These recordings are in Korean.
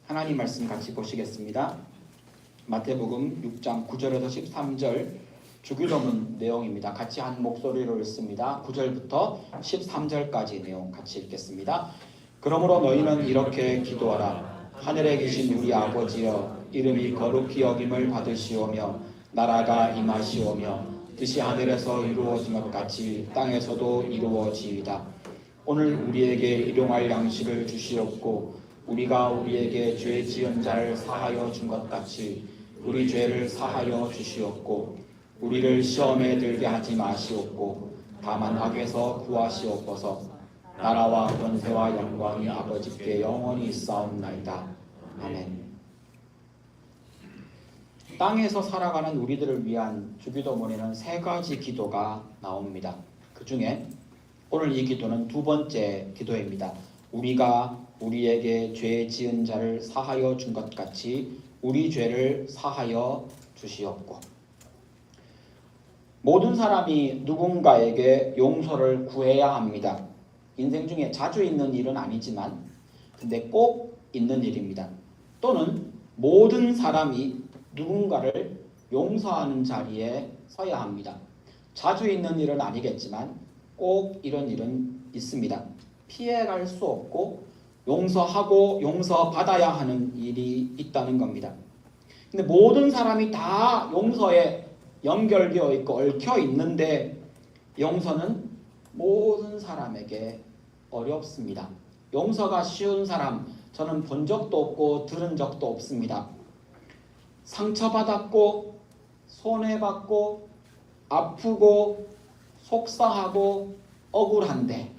하나님 말씀 같이 보시겠습니다. 마태복음 6장 9절에서 13절 주기도문 내용입니다. 같이 한 목소리로 읽습니다. 9절부터 13절까지 내용 같이 읽겠습니다. 그러므로 너희는 이렇게 기도하라. 하늘에 계신 우리 아버지여, 이름이 거룩히 여김을 받으시오며 나라가 임하시오며 뜻이 하늘에서 이루어진 것 같이 땅에서도 이루어지이다. 오늘 우리에게 일용할 양식을 주시옵고 우리가 우리에게 죄 지은 자를 사하여 준 것 같이 우리 죄를 사하여 주시옵고 우리를 시험에 들게 하지 마시옵고 다만 악에서 구하시옵소서. 나라와 권세와 영광이 아버지께 영원히 있사옵나이다. 아멘. 땅에서 살아가는 우리들을 위한 주기도문에는 세 가지 기도가 나옵니다. 그 중에 오늘 이 기도는 두 번째 기도입니다. 우리가 우리에게 죄 지은 자를 사하여 준 것 같이 우리 죄를 사하여 주시옵고. 모든 사람이 누군가에게 용서를 구해야 합니다. 인생 중에 자주 있는 일은 아니지만 근데 꼭 있는 일입니다. 또는 모든 사람이 누군가를 용서하는 자리에 서야 합니다. 자주 있는 일은 아니겠지만 꼭 이런 일은 있습니다. 피해갈 수 없고 용서하고 용서받아야 하는 일이 있다는 겁니다. 근데 모든 사람이 다 용서에 연결되어 있고 얽혀 있는데 용서는 모든 사람에게 어렵습니다. 용서가 쉬운 사람 저는 본 적도 없고 들은 적도 없습니다. 상처받았고 손해받고 아프고 속상하고 억울한데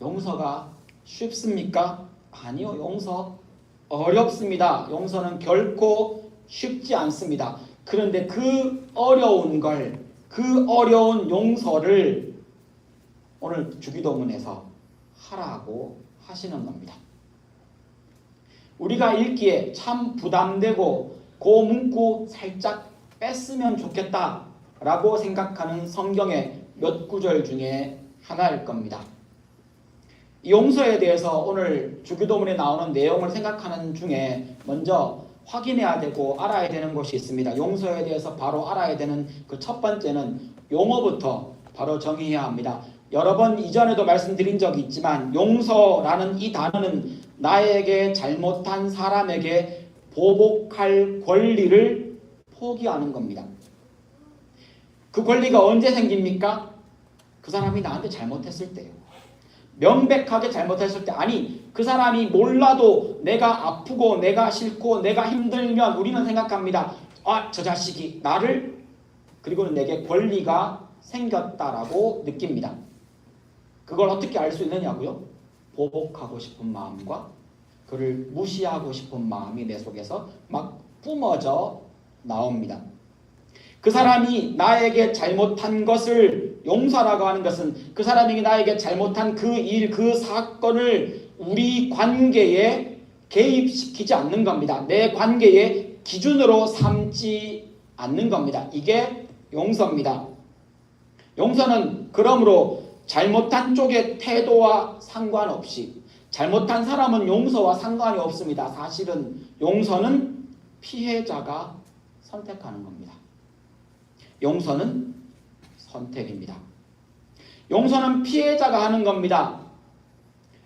용서가 쉽습니까? 아니요. 용서 어렵습니다. 용서는 결코 쉽지 않습니다. 그런데 그 어려운 걸, 그 어려운 용서를 오늘 주기도문에서 하라고 하시는 겁니다. 우리가 읽기에 참 부담되고 그 문구 살짝 뺐으면 좋겠다라고 생각하는 성경의 몇 구절 중에 하나일 겁니다. 용서에 대해서 오늘 주기도문에 나오는 내용을 생각하는 중에 먼저 확인해야 되고 알아야 되는 것이 있습니다. 용서에 대해서 바로 알아야 되는 그 첫 번째는 용어부터 바로 정의해야 합니다. 여러 번 이전에도 말씀드린 적이 있지만 용서라는 이 단어는 나에게 잘못한 사람에게 보복할 권리를 포기하는 겁니다. 그 권리가 언제 생깁니까? 그 사람이 나한테 잘못했을 때요. 명백하게 잘못했을 때, 아니 그 사람이 몰라도 내가 아프고 내가 싫고 내가 힘들면 우리는 생각합니다. 아, 저 자식이 나를 그리고는 내게 권리가 생겼다라고 느낍니다. 그걸 어떻게 알 수 있느냐고요? 보복하고 싶은 마음과 그를 무시하고 싶은 마음이 내 속에서 막 뿜어져 나옵니다. 그 사람이 나에게 잘못한 것을 용서라고 하는 것은 그 사람이 나에게 잘못한 그 일, 그 사건을 우리 관계에 개입시키지 않는 겁니다. 내 관계의 기준으로 삼지 않는 겁니다. 이게 용서입니다. 용서는 그러므로 잘못한 쪽의 태도와 상관없이 잘못한 사람은 용서와 상관이 없습니다. 사실은 용서는 피해자가 선택하는 겁니다. 용서는 선택입니다. 용서는 피해자가 하는 겁니다.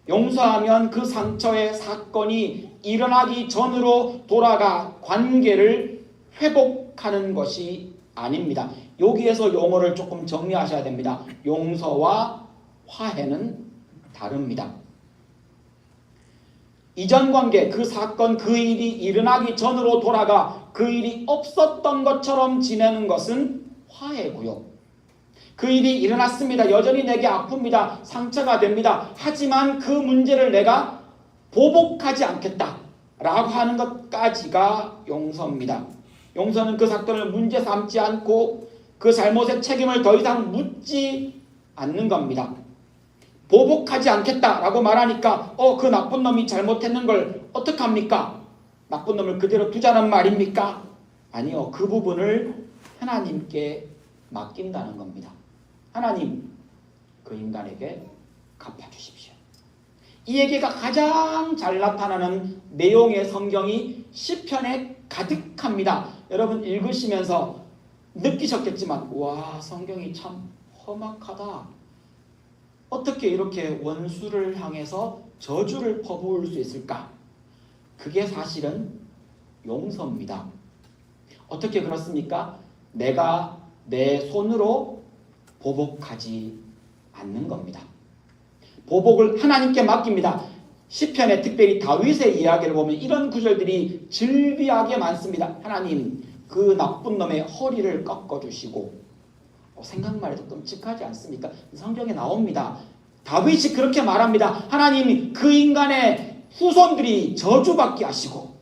용서하면 그 상처의 사건이 일어나기 전으로 돌아가 관계를 회복하는 것이 아닙니다. 여기에서 용어를 조금 정리하셔야 됩니다. 용서와 화해는 다릅니다. 이전 관계, 그 사건, 그 일이 일어나기 전으로 돌아가 그 일이 없었던 것처럼 지내는 것은 화해고요. 그 일이 일어났습니다. 여전히 내게 아픕니다. 상처가 됩니다. 하지만 그 문제를 내가 보복하지 않겠다 라고 하는 것까지가 용서입니다. 용서는 그 사건을 문제 삼지 않고 그 잘못의 책임을 더 이상 묻지 않는 겁니다. 보복하지 않겠다라고 말하니까 그 나쁜 놈이 잘못했는 걸 어떡합니까? 나쁜 놈을 그대로 두자는 말입니까? 아니요. 그 부분을 하나님께 맡긴다는 겁니다. 하나님, 그 인간에게 갚아주십시오. 이 얘기가 가장 잘 나타나는 내용의 성경이 시편에 가득합니다. 여러분 읽으시면서 느끼셨겠지만 와, 성경이 참 험악하다. 어떻게 이렇게 원수를 향해서 저주를 퍼부을 수 있을까? 그게 사실은 용서입니다. 어떻게 그렇습니까? 내가 내 손으로 보복하지 않는 겁니다. 보복을 하나님께 맡깁니다. 시편에 특별히 다윗의 이야기를 보면 이런 구절들이 즐비하게 많습니다. 하나님, 그 나쁜 놈의 허리를 꺾어주시고, 생각만 해도 끔찍하지 않습니까? 성경에 나옵니다. 다윗이 그렇게 말합니다. 하나님, 그 인간의 후손들이 저주받게 하시고.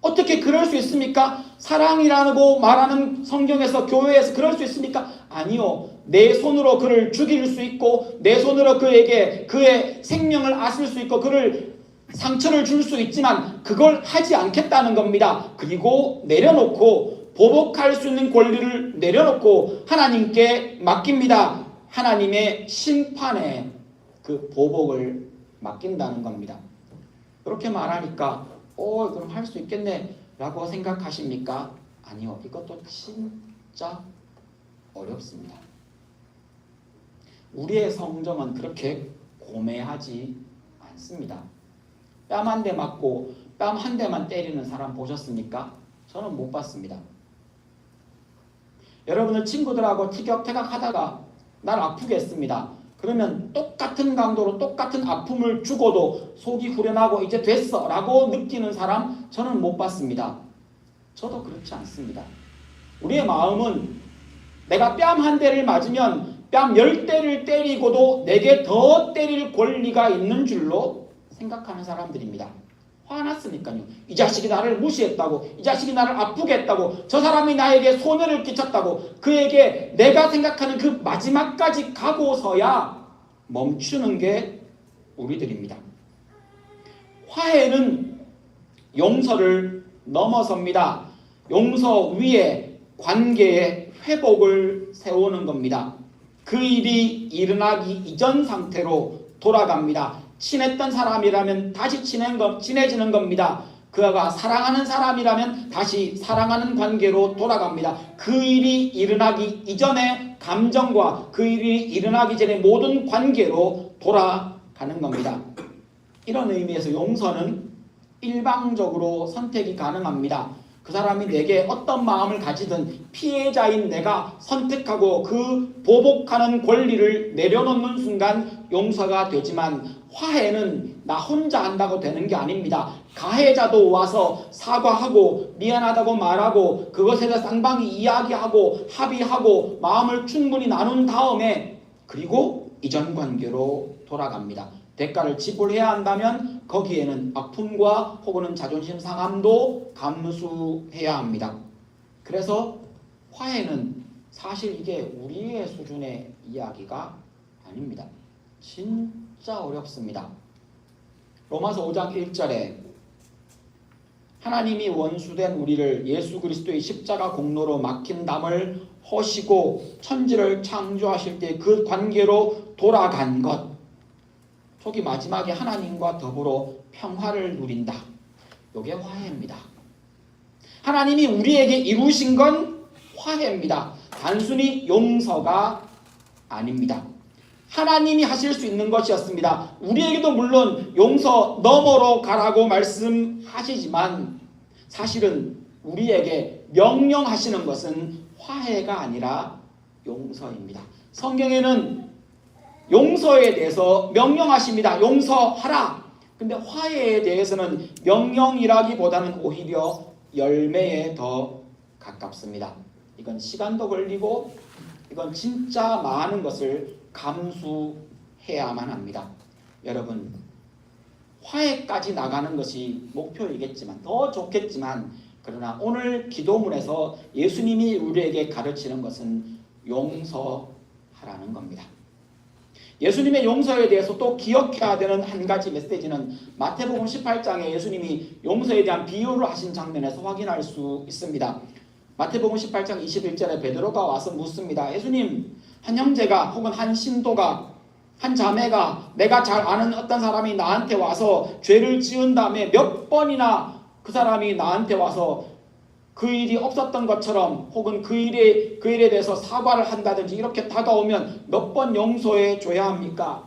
어떻게 그럴 수 있습니까? 사랑이라고 말하는 성경에서, 교회에서 그럴 수 있습니까? 아니요. 내 손으로 그를 죽일 수 있고, 내 손으로 그에게 그의 생명을 앗을 수 있고, 그를 상처를 줄 수 있지만 그걸 하지 않겠다는 겁니다. 그리고 내려놓고, 보복할 수 있는 권리를 내려놓고 하나님께 맡깁니다. 하나님의 심판에 그 보복을 맡긴다는 겁니다. 그렇게 말하니까 그럼 할 수 있겠네 라고 생각하십니까? 아니요. 이것도 진짜 어렵습니다. 우리의 성정은 그렇게 고매하지 않습니다. 뺨 한 대 맞고 뺨 한 대만 때리는 사람 보셨습니까? 저는 못 봤습니다. 여러분들 친구들하고 티격태격 하다가 날 아프게 했습니다. 그러면 똑같은 강도로 똑같은 아픔을 주고도 속이 후련하고 이제 됐어 라고 느끼는 사람 저는 못 봤습니다. 저도 그렇지 않습니다. 우리의 마음은 내가 뺨 한 대를 맞으면 뺨 10대를 때리고도 내게 더 때릴 권리가 있는 줄로 생각하는 사람들입니다. 화났으니까요. 이 자식이 나를 무시했다고, 이 자식이 나를 아프게 했다고, 저 사람이 나에게 손해를 끼쳤다고, 그에게 내가 생각하는 그 마지막까지 가고서야 멈추는 게 우리들입니다. 화해는 용서를 넘어섭니다. 용서 위에 관계의 회복을 세우는 겁니다. 그 일이 일어나기 이전 상태로 돌아갑니다. 친했던 사람이라면 다시 친해지는 겁니다. 그가 사랑하는 사람이라면 다시 사랑하는 관계로 돌아갑니다. 그 일이 일어나기 이전의 감정과 그 일이 일어나기 전의 모든 관계로 돌아가는 겁니다. 이런 의미에서 용서는 일방적으로 선택이 가능합니다. 그 사람이 내게 어떤 마음을 가지든 피해자인 내가 선택하고 그 보복하는 권리를 내려놓는 순간 용서가 되지만, 화해는 나 혼자 한다고 되는 게 아닙니다. 가해자도 와서 사과하고 미안하다고 말하고 그것에 대해서 쌍방이 이야기하고 합의하고 마음을 충분히 나눈 다음에 그리고 이전 관계로 돌아갑니다. 대가를 지불해야 한다면 거기에는 아픔과 혹은 자존심 상함도 감수해야 합니다. 그래서 화해는 사실 이게 우리의 수준의 이야기가 아닙니다. 진짜 어렵습니다. 로마서 5장 1절에 하나님이 원수된 우리를 예수 그리스도의 십자가 공로로 막힌 담을 허시고 천지를 창조하실 때 그 관계로 돌아간 것, 저기 마지막에 하나님과 더불어 평화를 누린다. 이게 화해입니다. 하나님이 우리에게 이루신 건 화해입니다. 단순히 용서가 아닙니다. 하나님이 하실 수 있는 것이었습니다. 우리에게도 물론 용서 너머로 가라고 말씀하시지만 사실은 우리에게 명령하시는 것은 화해가 아니라 용서입니다. 성경에는 용서에 대해서 명령하십니다. 용서하라. 근데 화해에 대해서는 명령이라기보다는 오히려 열매에 더 가깝습니다. 이건 시간도 걸리고 이건 진짜 많은 것을 감수해야만 합니다. 여러분, 화해까지 나가는 것이 목표이겠지만 더 좋겠지만, 그러나 오늘 기도문에서 예수님이 우리에게 가르치는 것은 용서하라는 겁니다. 예수님의 용서에 대해서 또 기억해야 되는 한 가지 메시지는 마태복음 18장에 예수님이 용서에 대한 비유를 하신 장면에서 확인할 수 있습니다. 마태복음 18장 21절에 베드로가 와서 묻습니다. 예수님, 한 형제가 혹은 한 신도가 한 자매가 내가 잘 아는 어떤 사람이 나한테 와서 죄를 지은 다음에 몇 번이나 그 사람이 나한테 와서 그 일이 없었던 것처럼 혹은 그 일에 대해서 사과를 한다든지 이렇게 다가오면 몇 번 용서해 줘야 합니까?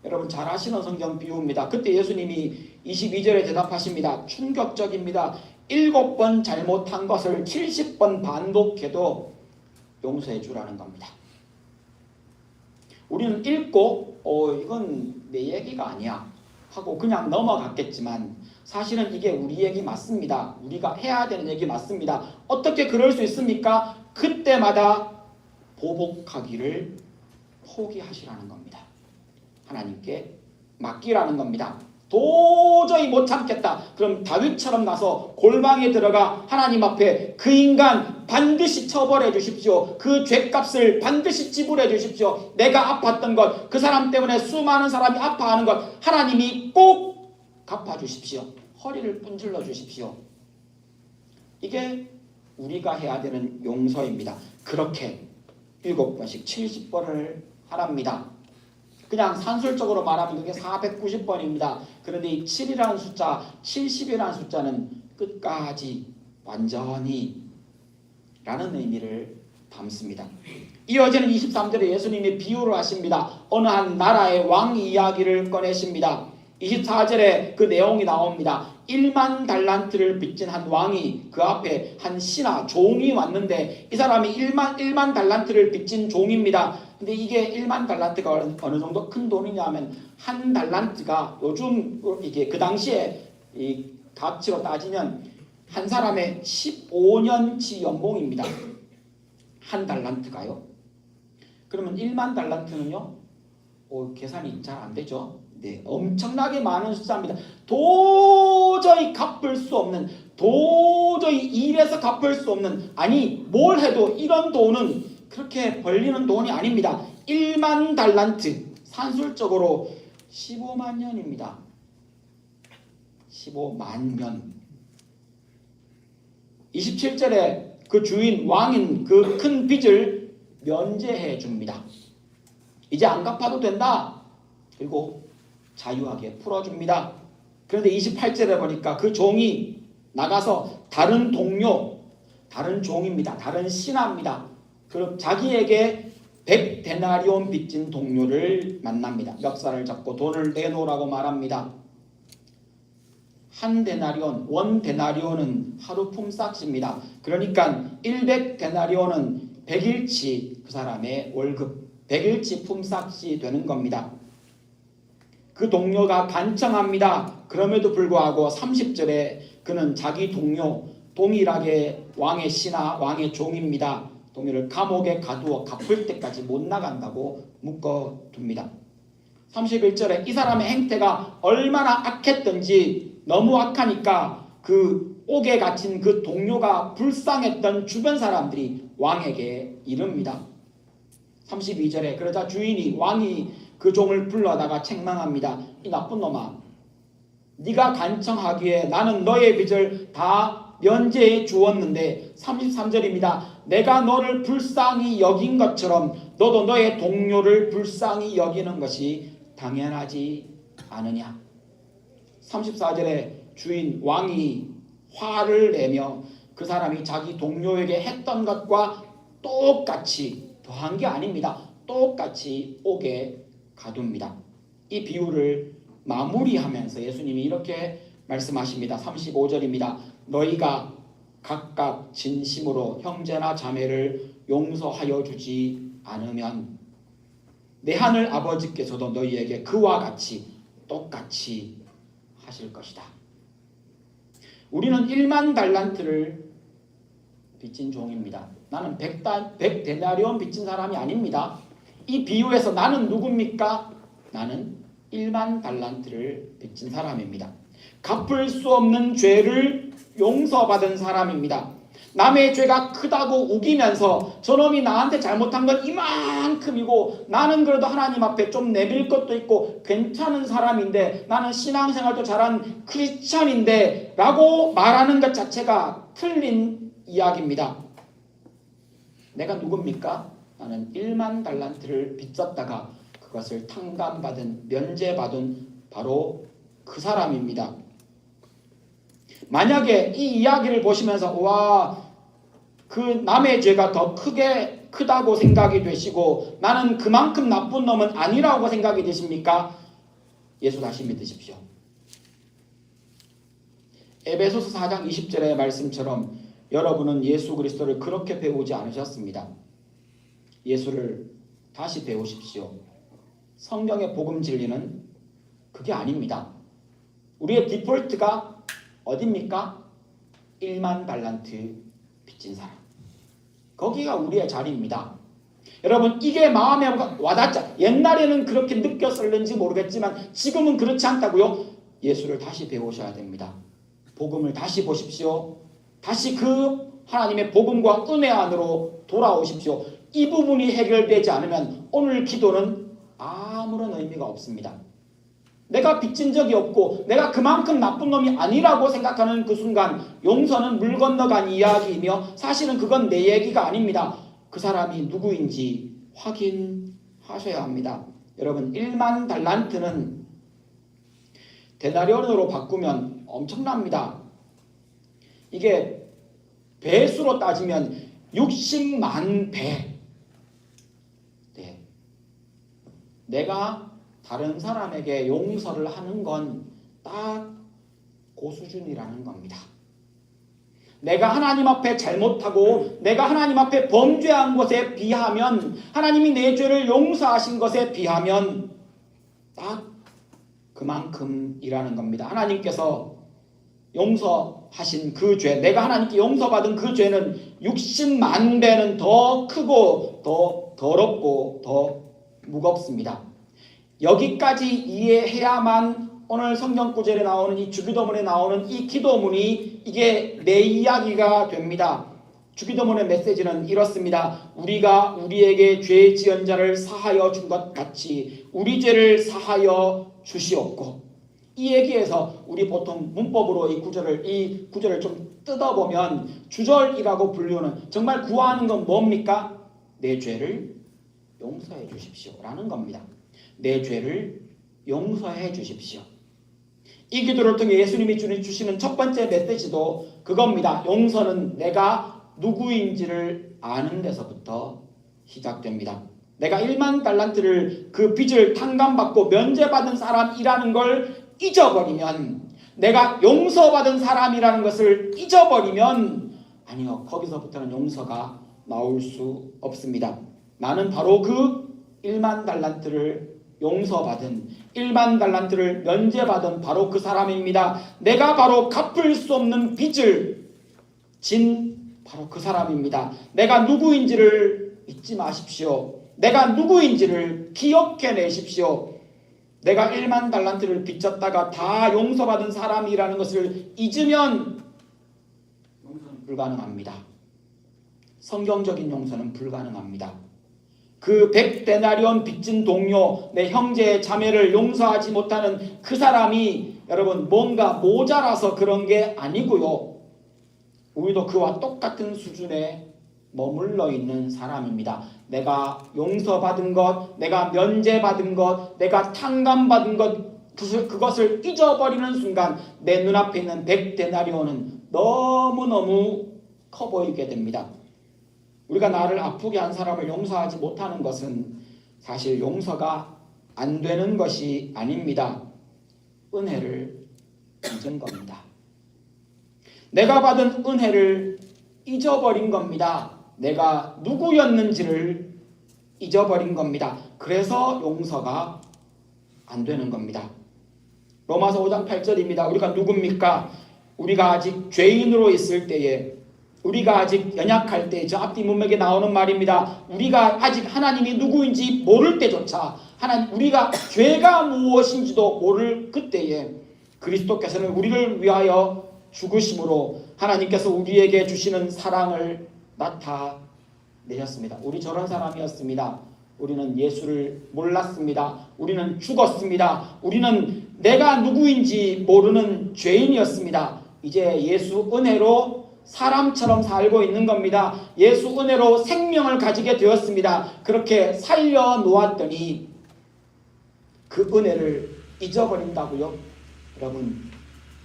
여러분 잘 아시는 성경 비유입니다. 그때 예수님이 22절에 대답하십니다. 충격적입니다. 7번 잘못한 것을 70번 반복해도 용서해 주라는 겁니다. 우리는 읽고 이건 내 얘기가 아니야 하고 그냥 넘어갔겠지만 사실은 이게 우리 얘기 맞습니다. 우리가 해야 되는 얘기 맞습니다. 어떻게 그럴 수 있습니까? 그때마다 보복하기를 포기하시라는 겁니다. 하나님께 맡기라는 겁니다. 도저히 못 참겠다. 그럼 다윗처럼 나서 골방에 들어가 하나님 앞에 그 인간 반드시 처벌해 주십시오. 그 죄값을 반드시 지불해 주십시오. 내가 아팠던 것, 그 사람 때문에 수많은 사람이 아파하는 것 하나님이 꼭 갚아주십시오. 허리를 분질러 주십시오. 이게 우리가 해야 되는 용서입니다. 그렇게 7번씩 70번을 하랍니다. 그냥 산술적으로 말하면 그게 490번입니다. 그런데 이 7이라는 숫자, 70이라는 숫자는 끝까지 완전히 라는 의미를 담습니다. 이어지는 23절에 예수님이 비유를 하십니다. 어느 한 나라의 왕 이야기를 꺼내십니다. 24절에 그 내용이 나옵니다. 1만 달란트를 빚진 한 왕이 그 앞에 한 신하 종이 왔는데 이 사람이 1만 달란트를 빚진 종입니다. 근데 이게 1만 달란트가 어느 정도 큰 돈이냐 하면 한 달란트가 요즘 이게 그 당시에 이 값치로 따지면 한 사람의 15년치 연봉입니다. 한 달란트가요. 그러면 1만 달란트는요? 계산이 잘 안 되죠. 네, 엄청나게 많은 숫자입니다. 도저히 갚을 수 없는, 도저히 일해서 갚을 수 없는, 아니 뭘 해도 이런 돈은 그렇게 벌리는 돈이 아닙니다. 1만 달란트, 산술적으로 15만 년입니다. 15만 년. 27절에 그 주인 왕인 그 큰 빚을 면제해 줍니다. 이제 안 갚아도 된다. 그리고 자유하게 풀어줍니다. 그런데 28절에 보니까 그 종이 나가서 다른 동료, 다른 종입니다. 다른 신하입니다. 그럼 자기에게 100데나리온 빚진 동료를 만납니다. 멱살을 잡고 돈을 내놓으라고 말합니다. 한 데나리온, 원 데나리온은 하루 품삯입니다. 그러니까 100데나리온은 100일치 그 사람의 월급, 100일치 품삯이 되는 겁니다. 그 동료가 간청합니다. 그럼에도 불구하고 30절에 그는 자기 동료, 동일하게 왕의 신하, 왕의 종입니다. 동료를 감옥에 가두어 갚을 때까지 못 나간다고 묶어둡니다. 31절에 이 사람의 행태가 얼마나 악했던지 너무 악하니까 그 옥에 갇힌 그 동료가 불쌍했던 주변 사람들이 왕에게 이릅니다. 32절에 그러자 주인이 왕이 그 종을 불러다가 책망합니다. 이 나쁜 놈아, 네가 간청하기에 나는 너의 빚을 다 면제해 주었는데 33절입니다. 내가 너를 불쌍히 여긴 것처럼 너도 너의 동료를 불쌍히 여기는 것이 당연하지 않으냐. 34절에 주인 왕이 화를 내며 그 사람이 자기 동료에게 했던 것과 똑같이 더한 게 아닙니다. 똑같이 옥에 가둡니다. 이 비유를 마무리하면서 예수님이 이렇게 말씀하십니다. 35절입니다. 너희가 각각 진심으로 형제나 자매를 용서하여 주지 않으면 내 하늘 아버지께서도 너희에게 그와 같이 똑같이 하실 것이다. 우리는 1만 달란트를 빚진 종입니다. 나는 100데나리온 빚진 사람이 아닙니다. 이 비유에서 나는 누굽니까? 나는 1만 달란트를 빚진 사람입니다. 갚을 수 없는 죄를 용서받은 사람입니다. 남의 죄가 크다고 우기면서 저놈이 나한테 잘못한 건 이만큼이고 나는 그래도 하나님 앞에 좀 내밀 것도 있고 괜찮은 사람인데 나는 신앙생활도 잘한 크리스천인데 라고 말하는 것 자체가 틀린 이야기입니다. 내가 누굽니까? 나는 1만 달란트를 빚졌다가 그것을 탕감받은, 면제받은 바로 그 사람입니다. 만약에 이 이야기를 보시면서 와, 그 남의 죄가 더 크다고 생각이 되시고 나는 그만큼 나쁜 놈은 아니라고 생각이 되십니까? 예수 다시 믿으십시오. 에베소서 4장 20절의 말씀처럼 여러분은 예수 그리스도를 그렇게 배우지 않으셨습니다. 예수를 다시 배우십시오. 성경의 복음 진리는 그게 아닙니다. 우리의 디폴트가 어딥니까? 1만 달란트 빚진 사람. 거기가 우리의 자리입니다. 여러분, 이게 마음에 와닿자. 옛날에는 그렇게 느꼈을는지 모르겠지만 지금은 그렇지 않다고요. 예수를 다시 배우셔야 됩니다. 복음을 다시 보십시오. 다시 그 하나님의 복음과 은혜 안으로 돌아오십시오. 이 부분이 해결되지 않으면 오늘 기도는 아무런 의미가 없습니다. 내가 빚진 적이 없고 내가 그만큼 나쁜 놈이 아니라고 생각하는 그 순간 용서는 물 건너간 이야기이며 사실은 그건 내 얘기가 아닙니다. 그 사람이 누구인지 확인하셔야 합니다. 여러분, 1만 달란트는 데나리온으로 바꾸면 엄청납니다. 이게 배수로 따지면 60만 배. 네. 내가 다른 사람에게 용서를 하는 건 딱 그 수준이라는 겁니다. 내가 하나님 앞에 잘못하고 내가 하나님 앞에 범죄한 것에 비하면, 하나님이 내 죄를 용서하신 것에 비하면 딱 그만큼이라는 겁니다. 하나님께서 용서하신 그 죄, 내가 하나님께 용서받은 그 죄는 60만 배는 더 크고 더 더럽고 더 무겁습니다. 여기까지 이해해야만 오늘 성경 구절에 나오는 이 주기도문에 나오는 이 기도문이 이게 내 이야기가 됩니다. 주기도문의 메시지는 이렇습니다. 우리가 우리에게 죄 지은 자를 사하여 준 것 같이 우리 죄를 사하여 주시옵고. 이 얘기에서 우리 보통 문법으로 이 구절을 좀 뜯어보면 주절이라고 불리우는, 정말 구하는 건 뭡니까? 내 죄를 용서해 주십시오 라는 겁니다. 내 죄를 용서해 주십시오. 이 기도를 통해 예수님이 주시는 첫 번째 메시지도 그겁니다. 용서는 내가 누구인지를 아는 데서부터 시작됩니다. 내가 1만 달란트를 그 빚을 탕감받고 면제받은 사람이라는 걸 잊어버리면, 내가 용서받은 사람이라는 것을 잊어버리면, 아니요, 거기서부터는 용서가 나올 수 없습니다. 나는 바로 그 1만 달란트를 용서받은, 1만 달란트를 면제받은 바로 그 사람입니다. 내가 바로 갚을 수 없는 빚을 진 바로 그 사람입니다. 내가 누구인지를 잊지 마십시오. 내가 누구인지를 기억해내십시오. 내가 1만 달란트를 빚졌다가 다 용서받은 사람이라는 것을 잊으면 용서는 불가능합니다. 성경적인 용서는 불가능합니다. 그 100데나리온 빚진 동료, 내 형제 자매를 용서하지 못하는 그 사람이 여러분 뭔가 모자라서 그런 게 아니고요. 우리도 그와 똑같은 수준에 머물러 있는 사람입니다. 내가 용서받은 것, 내가 면제받은 것, 내가 탕감받은 것, 그것을 잊어버리는 순간 내 눈앞에 있는 100데나리온은 너무너무 커 보이게 됩니다. 우리가 나를 아프게 한 사람을 용서하지 못하는 것은 사실 용서가 안 되는 것이 아닙니다. 은혜를 잊은 겁니다. 내가 받은 은혜를 잊어버린 겁니다. 내가 누구였는지를 잊어버린 겁니다. 그래서 용서가 안 되는 겁니다. 로마서 5장 8절입니다. 우리가 누굽니까? 우리가 아직 죄인으로 있을 때에, 우리가 아직 연약할 때, 저 앞뒤 문맥에 나오는 말입니다. 우리가 아직 하나님이 누구인지 모를 때조차, 우리가 죄가 무엇인지도 모를 그때에 그리스도께서는 우리를 위하여 죽으심으로 하나님께서 우리에게 주시는 사랑을 나타내셨습니다. 우리 저런 사람이었습니다. 우리는 예수를 몰랐습니다. 우리는 죽었습니다. 우리는 내가 누구인지 모르는 죄인이었습니다. 이제 예수 은혜로 사람처럼 살고 있는 겁니다. 예수 은혜로 생명을 가지게 되었습니다. 그렇게 살려놓았더니 그 은혜를 잊어버린다고요? 여러분,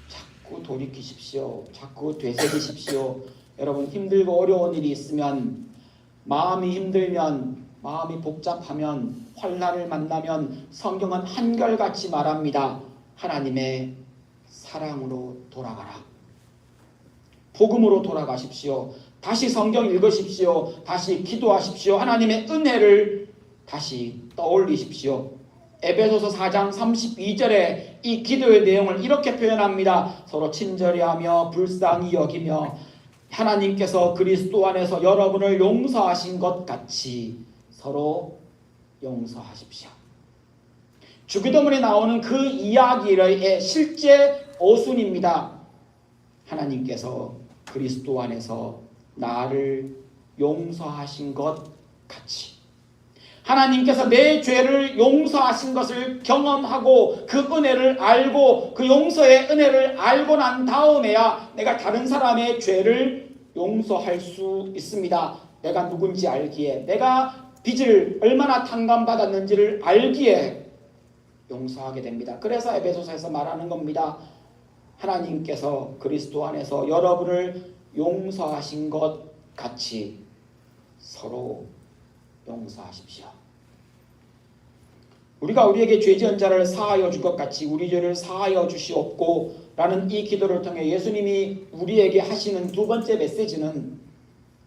자꾸 돌이키십시오. 자꾸 되새기십시오. 여러분, 힘들고 어려운 일이 있으면, 마음이 힘들면, 마음이 복잡하면, 환난을 만나면 성경은 한결같이 말합니다. 하나님의 사랑으로 돌아가라. 복음으로 돌아가십시오. 다시 성경 읽으십시오. 다시 기도하십시오. 하나님의 은혜를 다시 떠올리십시오. 에베소서 4장 32절에 이 기도의 내용을 이렇게 표현합니다. 서로 친절히 하며 불쌍히 여기며 하나님께서 그리스도 안에서 여러분을 용서하신 것 같이 서로 용서하십시오. 주기도문에 나오는 그 이야기의 실제 어순입니다. 하나님께서 그리스도 안에서 나를 용서하신 것 같이. 하나님께서 내 죄를 용서하신 것을 경험하고 그 은혜를 알고 그 용서의 은혜를 알고 난 다음에야 내가 다른 사람의 죄를 용서할 수 있습니다. 내가 누군지 알기에, 내가 빚을 얼마나 탕감받았는지를 알기에 용서하게 됩니다. 그래서 에베소서에서 말하는 겁니다. 하나님께서 그리스도 안에서 여러분을 용서하신 것 같이 서로 용서하십시오. 우리가 우리에게 죄 지은 자를 사하여 줄 것 같이 우리 죄를 사하여 주시옵고 라는 이 기도를 통해 예수님이 우리에게 하시는 두 번째 메시지는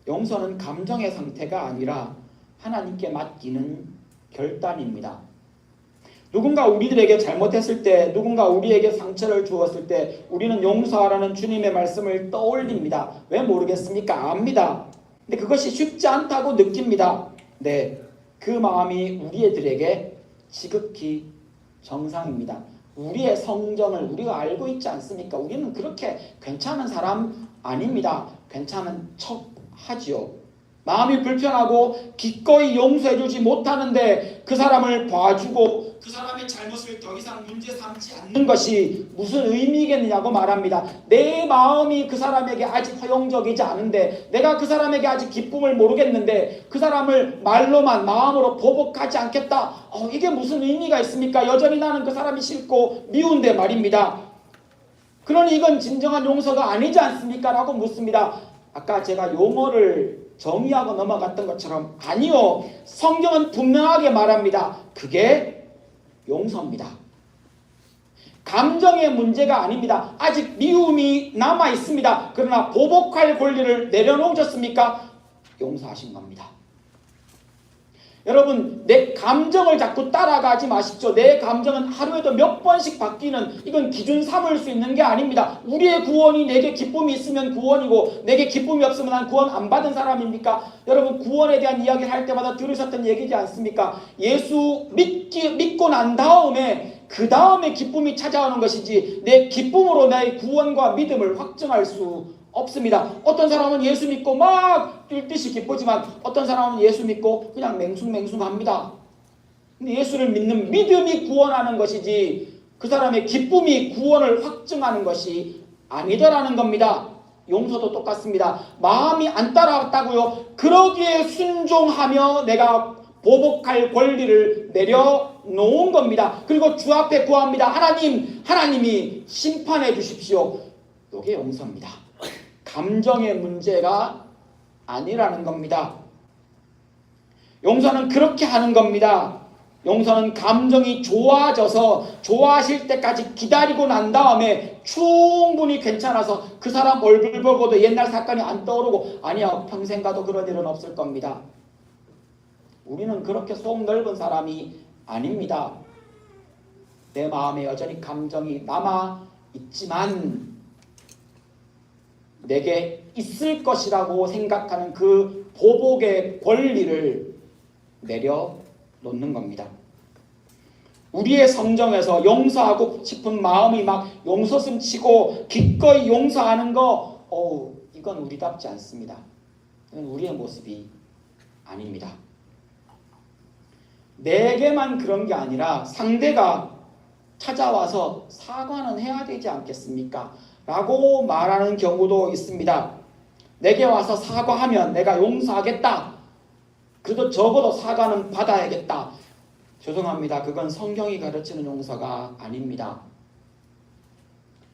용서는 감정의 상태가 아니라 하나님께 맡기는 결단입니다. 누군가 우리들에게 잘못했을 때, 누군가 우리에게 상처를 주었을 때 우리는 용서하라는 주님의 말씀을 떠올립니다. 왜 모르겠습니까? 압니다. 근데 그것이 쉽지 않다고 느낍니다. 네, 그 마음이 우리들에게 지극히 정상입니다. 우리의 성정을 우리가 알고 있지 않습니까? 우리는 그렇게 괜찮은 사람 아닙니다. 괜찮은 척 하지요. 마음이 불편하고 기꺼이 용서해주지 못하는데 그 사람을 봐주고 그 사람의 잘못을 더 이상 문제 삼지 않는 것이 무슨 의미겠느냐고 말합니다. 내 마음이 그 사람에게 아직 허용적이지 않은데, 내가 그 사람에게 아직 기쁨을 모르겠는데 그 사람을 말로만 마음으로 보복하지 않겠다. 이게 무슨 의미가 있습니까? 여전히 나는 그 사람이 싫고 미운데 말입니다. 그러니 이건 진정한 용서가 아니지 않습니까? 라고 묻습니다. 아까 제가 용어를 정의하고 넘어갔던 것처럼 아니요. 성경은 분명하게 말합니다. 그게 용서입니다. 감정의 문제가 아닙니다. 아직 미움이 남아 있습니다. 그러나 보복할 권리를 내려놓으셨습니까? 용서하신 겁니다. 여러분, 내 감정을 자꾸 따라가지 마십시오. 내 감정은 하루에도 몇 번씩 바뀌는, 이건 기준 삼을 수 있는 게 아닙니다. 우리의 구원이 내게 기쁨이 있으면 구원이고 내게 기쁨이 없으면 난 구원 안 받은 사람입니까? 여러분, 구원에 대한 이야기를 할 때마다 들으셨던 얘기지 않습니까? 예수 믿고 난 다음에 그 다음에 기쁨이 찾아오는 것이지 내 기쁨으로 나의 구원과 믿음을 확증할 수 없습니다. 어떤 사람은 예수 믿고 막 뛸듯이 기쁘지만 어떤 사람은 예수 믿고 그냥 맹숭맹숭합니다. 근데 예수를 믿는 믿음이 구원하는 것이지 그 사람의 기쁨이 구원을 확증하는 것이 아니더라는 겁니다. 용서도 똑같습니다. 마음이 안 따라왔다고요? 그러기에 순종하며 내가 보복할 권리를 내려놓은 겁니다. 그리고 주 앞에 구합니다. 하나님이 심판해 주십시오. 이게 용서입니다. 감정의 문제가 아니라는 겁니다. 용서는 그렇게 하는 겁니다. 용서는 감정이 좋아져서 좋아하실 때까지 기다리고 난 다음에 충분히 괜찮아서 그 사람 얼굴 보고도 옛날 사건이 안 떠오르고 아니야 평생 가도 그런 일은 없을 겁니다. 우리는 그렇게 속 넓은 사람이 아닙니다. 내 마음에 여전히 감정이 남아 있지만 내게 있을 것이라고 생각하는 그 보복의 권리를 내려놓는 겁니다. 우리의 성정에서 용서하고 싶은 마음이 막 용서슴 치고 기꺼이 용서하는 거 이건 우리답지 않습니다. 이건 우리의 모습이 아닙니다. 내게만 그런 게 아니라 상대가 찾아와서 사과는 해야 되지 않겠습니까? 라고 말하는 경우도 있습니다. 내게 와서 사과하면 내가 용서하겠다. 그래도 적어도 사과는 받아야겠다. 죄송합니다. 그건 성경이 가르치는 용서가 아닙니다.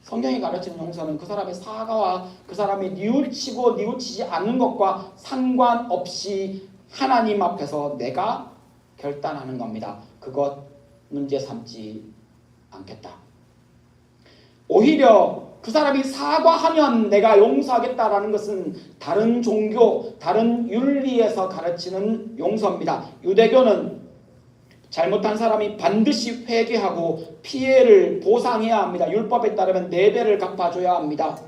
성경이 가르치는 용서는 그 사람의 사과와 그 사람이 뉘우치고 뉘우치지 않는 것과 상관없이 하나님 앞에서 내가 결단하는 겁니다. 그것 문제 삼지 않겠다. 오히려 그 사람이 사과하면 내가 용서하겠다라는 것은 다른 종교, 다른 윤리에서 가르치는 용서입니다. 유대교는 잘못한 사람이 반드시 회개하고 피해를 보상해야 합니다. 율법에 따르면 4배를 갚아줘야 합니다.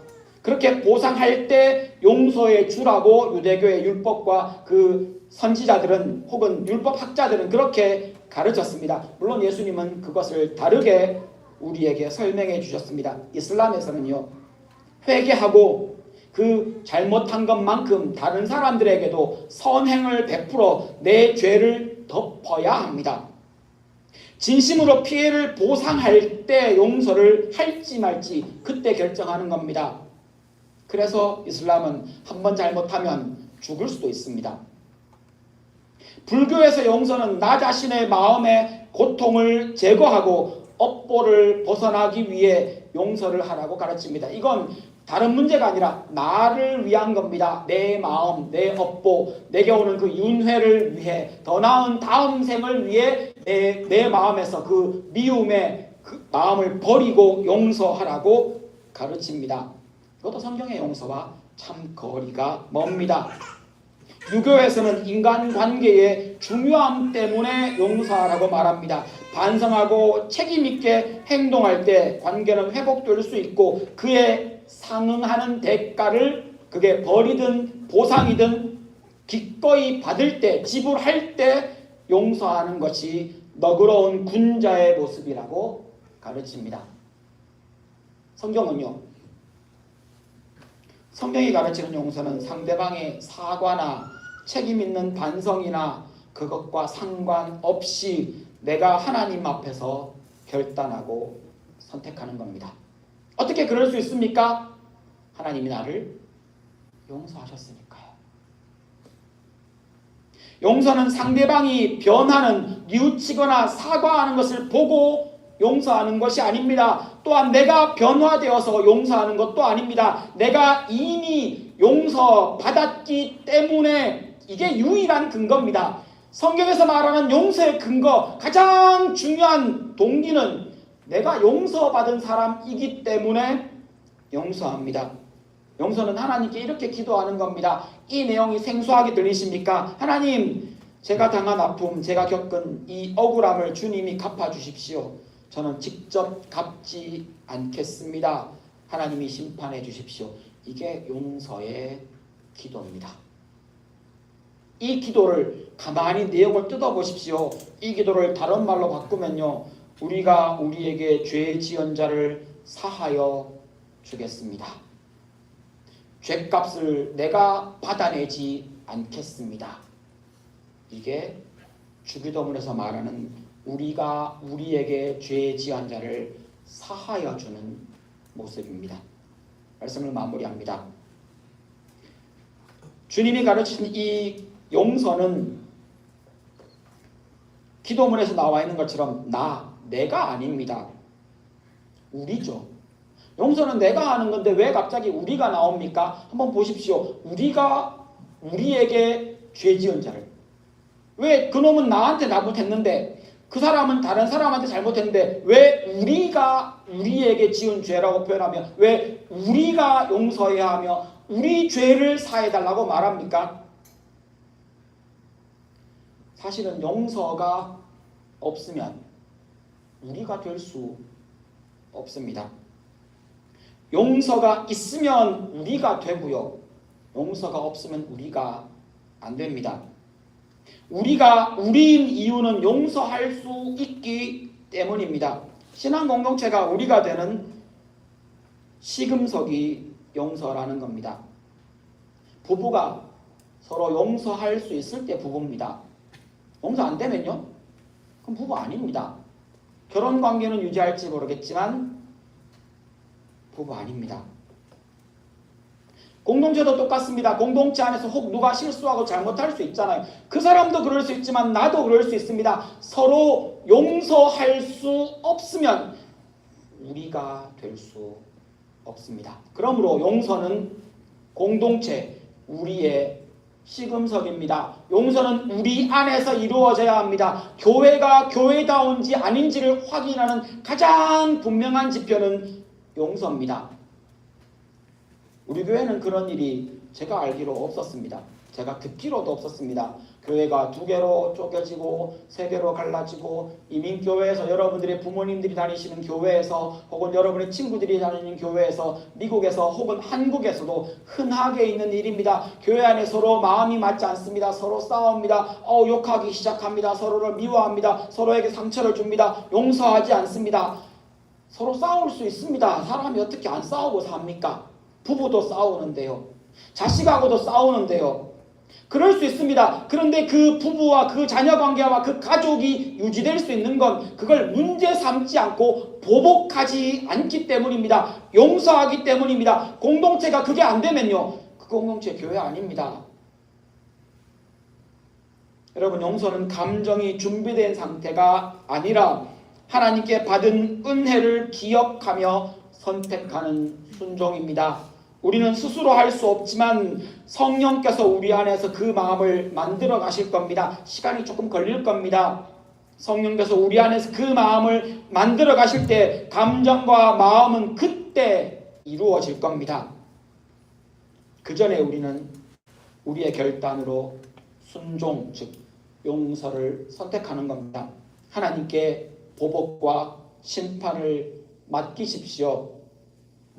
그렇게 보상할 때 용서해 주라고 유대교의 율법과 그 선지자들은 혹은 율법학자들은 그렇게 가르쳤습니다. 물론 예수님은 그것을 다르게 우리에게 설명해 주셨습니다. 이슬람에서는요, 회개하고 그 잘못한 것만큼 다른 사람들에게도 선행을 베풀어 내 죄를 덮어야 합니다. 진심으로 피해를 보상할 때 용서를 할지 말지 그때 결정하는 겁니다. 그래서 이슬람은 한번 잘못하면 죽을 수도 있습니다. 불교에서 용서는 나 자신의 마음의 고통을 제거하고 업보를 벗어나기 위해 용서를 하라고 가르칩니다. 이건 다른 문제가 아니라 나를 위한 겁니다. 내 마음, 내 업보, 내게 오는 그 윤회를 위해, 더 나은 다음 생을 위해 내 마음에서 그 미움의 그 마음을 버리고 용서하라고 가르칩니다. 이것도 성경의 용서와 참 거리가 멉니다. 유교에서는 인간관계의 중요함 때문에 용서하라고 말합니다. 반성하고 책임있게 행동할 때 관계는 회복될 수 있고 그에 상응하는 대가를 그게 벌이든 보상이든 기꺼이 받을 때, 지불할 때 용서하는 것이 너그러운 군자의 모습이라고 가르칩니다. 성경은요, 성경이 가르치는 용서는 상대방의 사과나 책임있는 반성이나 그것과 상관없이 내가 하나님 앞에서 결단하고 선택하는 겁니다. 어떻게 그럴 수 있습니까? 하나님이 나를 용서하셨으니까요. 용서는 상대방이 변하는, 뉘우치거나 사과하는 것을 보고 용서하는 것이 아닙니다. 또한 내가 변화되어서 용서하는 것도 아닙니다. 내가 이미 용서받았기 때문에 이게 유일한 근거입니다. 성경에서 말하는 용서의 근거, 가장 중요한 동기는 내가 용서받은 사람이기 때문에 용서합니다. 용서는 하나님께 이렇게 기도하는 겁니다. 이 내용이 생소하게 들리십니까? 하나님, 제가 당한 아픔, 제가 겪은 이 억울함을 주님이 갚아주십시오. 저는 직접 갚지 않겠습니다. 하나님이 심판해 주십시오. 이게 용서의 기도입니다. 이 기도를 가만히 내용을 뜯어보십시오. 이 기도를 다른 말로 바꾸면요, 우리가 우리에게 죄 지은 자를 사하여 주겠습니다. 죄값을 내가 받아내지 않겠습니다. 이게 주기도문에서 말하는 우리가 우리에게 죄 지은 자를 사하여 주는 모습입니다. 말씀을 마무리합니다. 주님이 가르치신 이 용서는 기도문에서 나와 있는 것처럼 내가 아닙니다. 우리죠. 용서는 내가 하는 건데 왜 갑자기 우리가 나옵니까? 한번 보십시오. 우리가 우리에게 죄 지은 자를, 왜 그놈은 나한테 잘못했는데 그 사람은 다른 사람한테 잘못했는데 왜 우리가 우리에게 지은 죄라고 표현하며 왜 우리가 용서해야 하며 우리 죄를 사해달라고 말합니까? 사실은 용서가 없으면 우리가 될 수 없습니다. 용서가 있으면 우리가 되고요, 용서가 없으면 우리가 안 됩니다. 우리가 우리인 이유는 용서할 수 있기 때문입니다. 신앙 공동체가 우리가 되는 시금석이 용서라는 겁니다. 부부가 서로 용서할 수 있을 때 부부입니다. 용서 안 되면요? 그럼 부부 아닙니다. 결혼 관계는 유지할지 모르겠지만 부부 아닙니다. 공동체도 똑같습니다. 공동체 안에서 혹 누가 실수하고 잘못할 수 있잖아요. 그 사람도 그럴 수 있지만 나도 그럴 수 있습니다. 서로 용서할 수 없으면 우리가 될 수 없습니다. 그러므로 용서는 공동체, 우리의 시금석입니다. 용서는 우리 안에서 이루어져야 합니다. 교회가 교회다운지 아닌지를 확인하는 가장 분명한 지표는 용서입니다. 우리 교회는 그런 일이 제가 알기로 없었습니다. 제가 듣기로도 없었습니다. 교회가 2개로 쪼개지고 3개로 갈라지고 이민교회에서 여러분들의 부모님들이 다니시는 교회에서 혹은 여러분의 친구들이 다니는 교회에서 미국에서 혹은 한국에서도 흔하게 있는 일입니다. 교회 안에 서로 마음이 맞지 않습니다. 서로 싸웁니다. 욕하기 시작합니다. 서로를 미워합니다. 서로에게 상처를 줍니다. 용서하지 않습니다. 서로 싸울 수 있습니다. 사람이 어떻게 안 싸우고 삽니까? 부부도 싸우는데요. 자식하고도 싸우는데요. 그럴 수 있습니다. 그런데 그 부부와 그 자녀 관계와 그 가족이 유지될 수 있는 건 그걸 문제 삼지 않고 보복하지 않기 때문입니다. 용서하기 때문입니다. 공동체가 그게 안 되면요, 그 공동체 교회 아닙니다. 여러분, 용서는 감정이 준비된 상태가 아니라 하나님께 받은 은혜를 기억하며 선택하는 순종입니다. 우리는 스스로 할 수 없지만 성령께서 우리 안에서 그 마음을 만들어 가실 겁니다. 시간이 조금 걸릴 겁니다. 성령께서 우리 안에서 그 마음을 만들어 가실 때 감정과 마음은 그때 이루어질 겁니다. 그 전에 우리는 우리의 결단으로 순종, 즉 용서를 선택하는 겁니다. 하나님께 보복과 심판을 맡기십시오.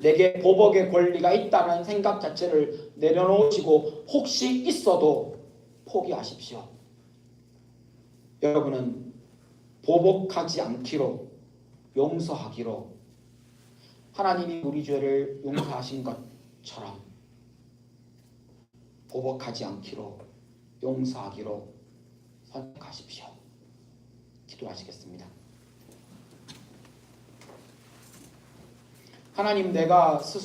내게 보복의 권리가 있다는 생각 자체를 내려놓으시고 혹시 있어도 포기하십시오. 여러분은 보복하지 않기로, 용서하기로, 하나님이 우리 죄를 용서하신 것처럼 보복하지 않기로, 용서하기로 선택하십시오. 기도하시겠습니다. 하나님, 내가 스스로